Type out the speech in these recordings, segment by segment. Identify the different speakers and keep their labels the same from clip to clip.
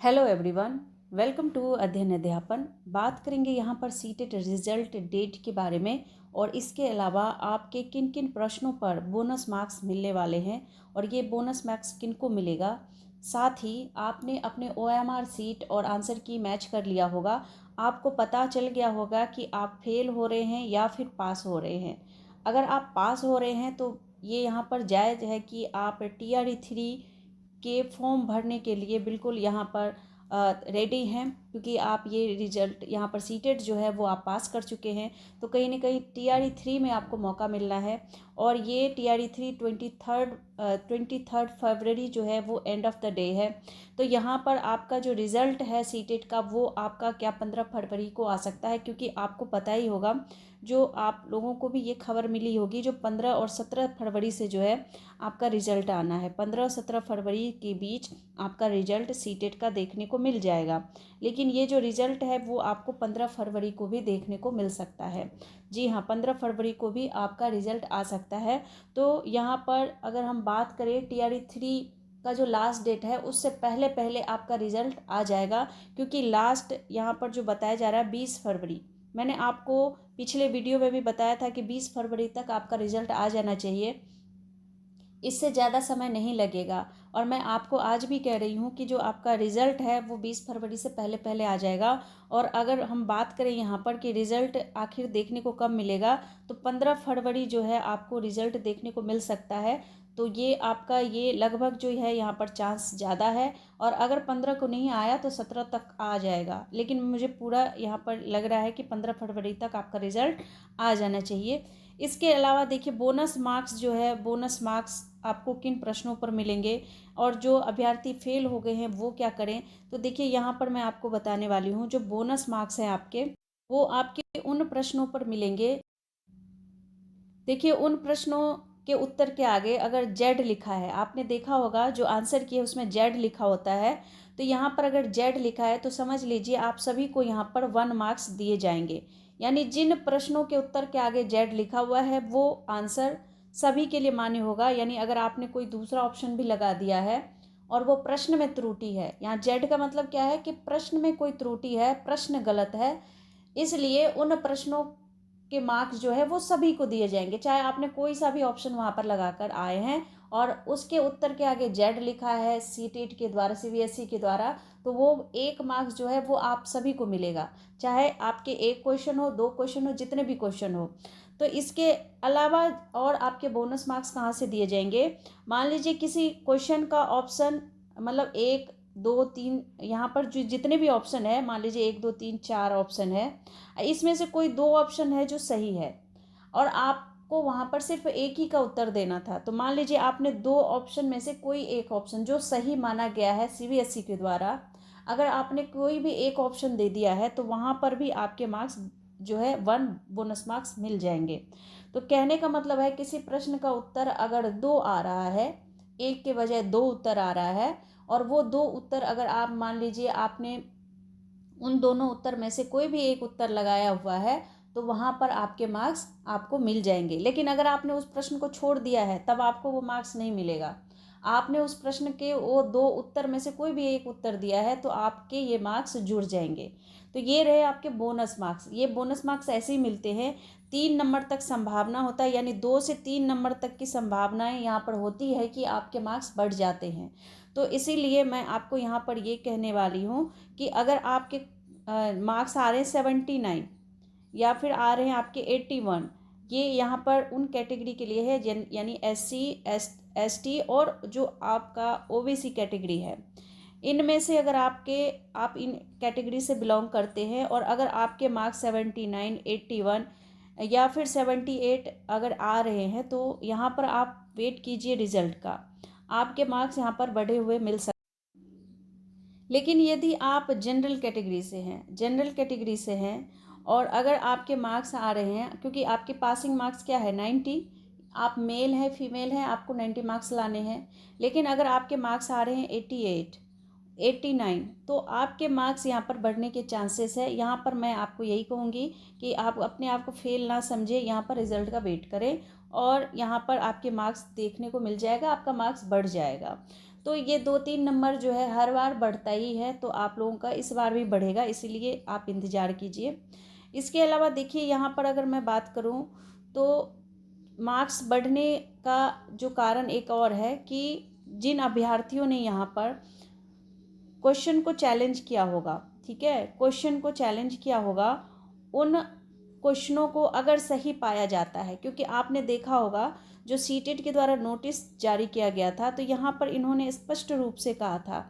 Speaker 1: Hello everyone, welcome to अध्ययन अध्यापन। बात करेंगे यहाँ पर सीटेट रिजल्ट डेट के बारे में और इसके अलावा आपके किन किन प्रश्नों पर बोनस मार्क्स मिलने वाले हैं और ये बोनस मार्क्स किन को मिलेगा। साथ ही आपने अपने OMR सीट और आंसर की मैच कर लिया होगा। आपको पता चल गया होगा कि आप फेल हो रहे हैं या फिर पास हो रहे हैं। अगर आप पास हो रहे हैं तो ये यहाँ पर जायज़ है कि आप TRE 3 के फॉर्म भरने के लिए बिल्कुल यहाँ पर रेडी हैं, क्योंकि आप ये रिजल्ट यहाँ पर सीटेट जो है वो आप पास कर चुके हैं। तो कहीं ना कहीं TRE 3 में आपको मौका मिलना है और ये TRE 3 23 फरवरी जो है वो एंड ऑफ द डे है। तो यहाँ पर आपका जो रिज़ल्ट है सीटेट का वो आपका क्या 15 फरवरी को आ सकता है, क्योंकि आपको पता ही होगा, जो आप लोगों को भी ये खबर मिली होगी, जो 15 और 17 फरवरी से जो है आपका रिजल्ट आना है। 15-17 फरवरी के बीच आपका रिजल्ट सीटेट का देखने को मिल जाएगा। लेकिन ये जो रिजल्ट है वो आपको 15 फरवरी को भी देखने को मिल सकता है। जी हाँ, 15 फरवरी को भी आपका रिजल्ट आ सकता है। तो यहाँ पर अगर हम बात करें TRE 3 का जो लास्ट डेट है उससे पहले पहले आपका रिजल्ट आ जाएगा, क्योंकि लास्ट यहाँ पर जो बताया जा रहा है 20 फरवरी। मैंने आपको पिछले वीडियो में भी बताया था कि 20 फरवरी तक आपका रिजल्ट आ जाना चाहिए, इससे ज़्यादा समय नहीं लगेगा। और मैं आपको आज भी कह रही हूँ कि जो आपका रिज़ल्ट है वो 20 फरवरी से पहले पहले आ जाएगा। और अगर हम बात करें यहाँ पर कि रिज़ल्ट आखिर देखने को कब मिलेगा, तो 15 फरवरी जो है आपको रिज़ल्ट देखने को मिल सकता है। तो ये आपका ये लगभग जो है यहाँ पर चांस ज़्यादा है। और अगर 15 को नहीं आया तो 17 तक आ जाएगा, लेकिन मुझे पूरा यहाँ पर लग रहा है कि 15 फरवरी तक आपका रिज़ल्ट आ जाना चाहिए। इसके अलावा देखिए, बोनस मार्क्स जो है, बोनस मार्क्स आपको किन प्रश्नों पर मिलेंगे और जो अभ्यर्थी फेल हो गए हैं वो क्या करें। तो देखिए, यहाँ पर मैं आपको बताने वाली हूँ, जो बोनस मार्क्स हैं आपके, वो आपके उन प्रश्नों पर मिलेंगे। देखिए, उन प्रश्नों के उत्तर के आगे अगर जेड लिखा है, आपने देखा होगा जो आंसर किए उसमें जेड लिखा होता है। तो यहाँ पर अगर जेड लिखा है तो समझ लीजिए आप सभी को यहाँ पर 1 मार्क्स दिए जाएंगे। यानी जिन प्रश्नों के उत्तर के आगे जेड लिखा हुआ है वो आंसर सभी के लिए मान्य होगा। यानी अगर आपने कोई दूसरा ऑप्शन भी लगा दिया है और वो प्रश्न में त्रुटि है, यहाँ जेड का मतलब क्या है कि प्रश्न में कोई त्रुटि है, प्रश्न गलत है, इसलिए उन प्रश्नों के मार्क्स जो है वो सभी को दिए जाएंगे, चाहे आपने कोई सा भी ऑप्शन वहाँ पर लगाकर आए हैं और उसके उत्तर के आगे जेड लिखा है सीटेट के द्वारा, CBSE के द्वारा, तो वो 1 मार्क्स जो है वो आप सभी को मिलेगा, चाहे आपके 1 क्वेश्चन हो, 2 क्वेश्चन हो, जितने भी क्वेश्चन हो। तो इसके अलावा और आपके बोनस मार्क्स कहाँ से दिए जाएंगे। मान लीजिए किसी क्वेश्चन का ऑप्शन, मतलब 1 2 3, यहाँ पर जो जितने भी ऑप्शन है, मान लीजिए 1 2 3 4 ऑप्शन है, इसमें से कोई 2 ऑप्शन है जो सही है और आपको वहाँ पर सिर्फ एक ही का उत्तर देना था। तो मान लीजिए आपने 2 ऑप्शन में से कोई एक ऑप्शन जो सही माना गया है CBSE के द्वारा, अगर आपने कोई भी एक ऑप्शन दे दिया है तो वहाँ पर भी आपके मार्क्स जो है 1 बोनस मार्क्स मिल जाएंगे। तो कहने का मतलब है, किसी प्रश्न का उत्तर अगर 2 आ रहा है, एक के बजाय 2 उत्तर आ रहा है, और वो 2 उत्तर अगर आप मान लीजिए आपने उन दोनों उत्तर में से कोई भी एक उत्तर लगाया हुआ है, तो वहाँ पर आपके मार्क्स आपको मिल जाएंगे। लेकिन अगर आपने उस प्रश्न को छोड़ दिया है तब आपको वो मार्क्स नहीं मिलेगा। आपने उस प्रश्न के वो 2 उत्तर में से कोई भी एक उत्तर दिया है तो आपके ये मार्क्स जुड़ जाएंगे। तो ये रहे आपके बोनस मार्क्स। ये बोनस मार्क्स ऐसे ही मिलते हैं, 3 नंबर तक संभावना होता है, यानी 2 से 3 नंबर तक की संभावनाएं यहाँ पर होती है कि आपके मार्क्स बढ़ जाते हैं। तो इसीलिए मैं आपको यहाँ पर ये कहने वाली हूँ कि अगर आपके मार्क्स आ रहे हैं 79 या फिर आ रहे हैं आपके 81, ये यहाँ पर उन कैटेगरी के लिए है, यानी SC ST और जो आपका OBC कैटेगरी है। इनमें से अगर आप इन कैटेगरी से बिलोंग करते हैं और अगर आपके मार्क्स 79 81 या फिर 78 अगर आ रहे हैं, तो यहाँ पर आप वेट कीजिए रिजल्ट का, आपके मार्क्स यहाँ पर बढ़े हुए मिल सकते। लेकिन यदि आप जनरल कैटेगरी से हैं और अगर आपके मार्क्स आ रहे हैं, क्योंकि आपके पासिंग मार्क्स क्या है 90, आप मेल हैं फीमेल हैं, आपको 90 मार्क्स लाने हैं। लेकिन अगर आपके मार्क्स आ रहे हैं 88 89, तो आपके मार्क्स यहाँ पर बढ़ने के चांसेस है। यहाँ पर मैं आपको यही कहूँगी कि आप अपने आप को फेल ना समझे, यहाँ पर रिजल्ट का वेट करें और यहाँ पर आपके मार्क्स देखने को मिल जाएगा, आपका मार्क्स बढ़ जाएगा। तो ये 2-3 नंबर जो है हर बार बढ़ता ही है, तो आप लोगों का इस बार भी बढ़ेगा, इसीलिए आप इंतज़ार कीजिए। इसके अलावा देखिए यहाँ पर अगर मैं बात करूँ तो मार्क्स बढ़ने का जो कारण एक और है कि जिन अभ्यर्थियों ने यहाँ पर क्वेश्चन को चैलेंज किया होगा, ठीक है, क्वेश्चन को चैलेंज किया होगा, उन क्वेश्चनों को अगर सही पाया जाता है, क्योंकि आपने देखा होगा जो सीटेट के द्वारा नोटिस जारी किया गया था, तो यहाँ पर इन्होंने स्पष्ट रूप से कहा था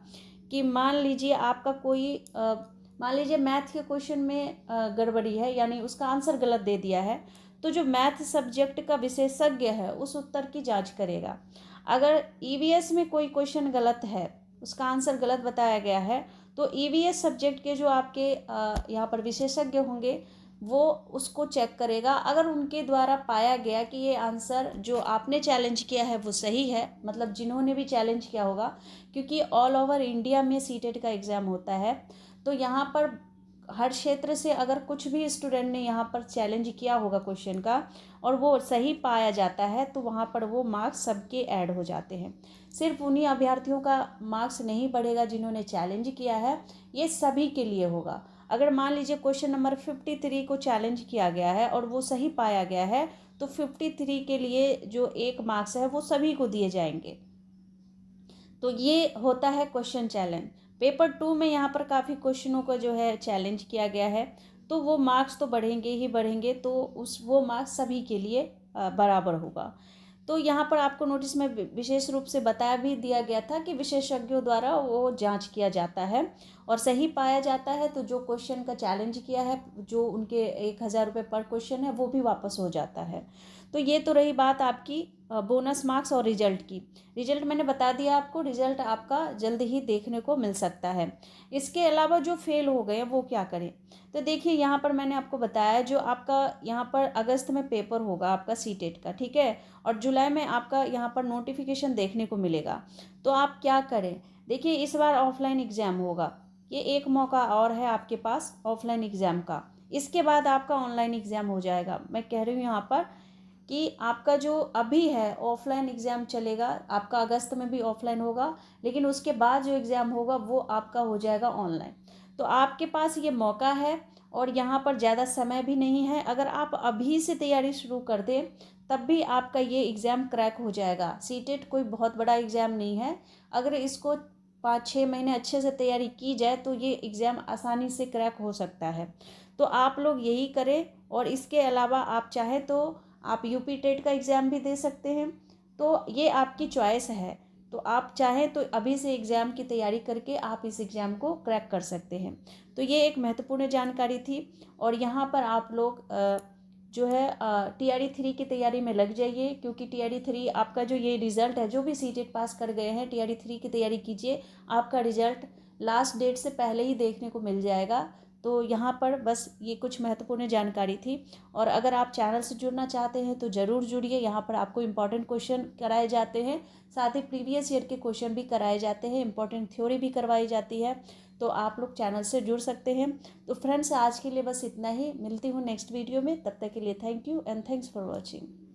Speaker 1: कि मान लीजिए आपका कोई मान लीजिए मैथ के क्वेश्चन में गड़बड़ी है, यानी उसका आंसर गलत दे दिया है, तो जो मैथ सब्जेक्ट का विशेषज्ञ है उस उत्तर की जांच करेगा। अगर ईवीएस में कोई क्वेश्चन गलत है, उसका आंसर गलत बताया गया है, तो ईवीएस सब्जेक्ट के जो आपके यहाँ पर विशेषज्ञ होंगे वो उसको चेक करेगा। अगर उनके द्वारा पाया गया कि ये आंसर जो आपने चैलेंज किया है वो सही है, मतलब जिन्होंने भी चैलेंज किया होगा, क्योंकि ऑल ओवर इंडिया में सीटेट का एग्ज़ाम होता है, तो यहाँ पर हर क्षेत्र से अगर कुछ भी स्टूडेंट ने यहाँ पर चैलेंज किया होगा क्वेश्चन का और वो सही पाया जाता है, तो वहाँ पर वो मार्क्स सबके ऐड हो जाते हैं। सिर्फ उन्हीं अभ्यर्थियों का मार्क्स नहीं बढ़ेगा जिन्होंने चैलेंज किया है, ये सभी के लिए होगा। अगर मान लीजिए क्वेश्चन नंबर 53 को चैलेंज किया गया है और वो सही पाया गया है, तो 53 के लिए जो 1 मार्क्स है वो सभी को दिए जाएंगे। तो ये होता है क्वेश्चन चैलेंज। पेपर 2 में यहाँ पर काफ़ी क्वेश्चनों को जो है चैलेंज किया गया है, तो वो मार्क्स तो बढ़ेंगे ही बढ़ेंगे, तो वो मार्क्स सभी के लिए बराबर होगा। तो यहाँ पर आपको नोटिस में विशेष रूप से बताया भी दिया गया था कि विशेषज्ञों द्वारा वो जांच किया जाता है और सही पाया जाता है, तो जो क्वेश्चन का चैलेंज किया है, जो उनके 1000 रुपये पर क्वेश्चन है, वो भी वापस हो जाता है। तो ये तो रही बात आपकी बोनस मार्क्स और रिजल्ट की। रिजल्ट मैंने बता दिया आपको, रिजल्ट आपका जल्द ही देखने को मिल सकता है। इसके अलावा जो फेल हो गए वो क्या करें, तो देखिए यहाँ पर मैंने आपको बताया जो आपका यहाँ पर अगस्त में पेपर होगा आपका सीटेट का, ठीक है, और जुलाई में आपका यहाँ पर नोटिफिकेशन देखने को मिलेगा। तो आप क्या करें, देखिए इस बार ऑफलाइन एग्ज़ाम होगा, ये एक मौका और है आपके पास ऑफलाइन एग्ज़ाम का। इसके बाद आपका ऑनलाइन एग्ज़ाम हो जाएगा। मैं कह रही हूँ यहाँ पर कि आपका जो अभी है ऑफलाइन एग्ज़ाम चलेगा, आपका अगस्त में भी ऑफलाइन होगा, लेकिन उसके बाद जो एग्ज़ाम होगा वो आपका हो जाएगा ऑनलाइन। तो आपके पास ये मौका है और यहाँ पर ज़्यादा समय भी नहीं है। अगर आप अभी से तैयारी शुरू कर दें तब भी आपका ये एग्ज़ाम क्रैक हो जाएगा। सीटेट कोई बहुत बड़ा एग्ज़ाम नहीं है, अगर इसको 5-6 महीने अच्छे से तैयारी की जाए तो ये एग्ज़ाम आसानी से क्रैक हो सकता है। तो आप लोग यही करें, और इसके अलावा आप चाहे तो आप यूपी टेट का एग्ज़ाम भी दे सकते हैं, तो ये आपकी चॉइस है। तो आप चाहें तो अभी से एग्ज़ाम की तैयारी करके आप इस एग्ज़ाम को क्रैक कर सकते हैं। तो ये एक महत्वपूर्ण जानकारी थी, और यहाँ पर आप लोग जो है TRE 3 की तैयारी में लग जाइए, क्योंकि TRE 3 आपका जो ये रिज़ल्ट है, जो भी सीटेट पास कर गए हैं TRE 3 की तैयारी कीजिए, आपका रिज़ल्ट लास्ट डेट से पहले ही देखने को मिल जाएगा। तो यहाँ पर बस ये कुछ महत्वपूर्ण जानकारी थी, और अगर आप चैनल से जुड़ना चाहते हैं तो ज़रूर जुड़िए। यहाँ पर आपको इंपॉर्टेंट क्वेश्चन कराए जाते हैं, साथ ही प्रीवियस ईयर के क्वेश्चन भी कराए जाते हैं, इंपॉर्टेंट थ्योरी भी करवाई जाती है, तो आप लोग चैनल से जुड़ सकते हैं। तो फ्रेंड्स आज के लिए बस इतना ही, मिलती हूँ नेक्स्ट वीडियो में, तब तक के लिए thank you and thanks for watching.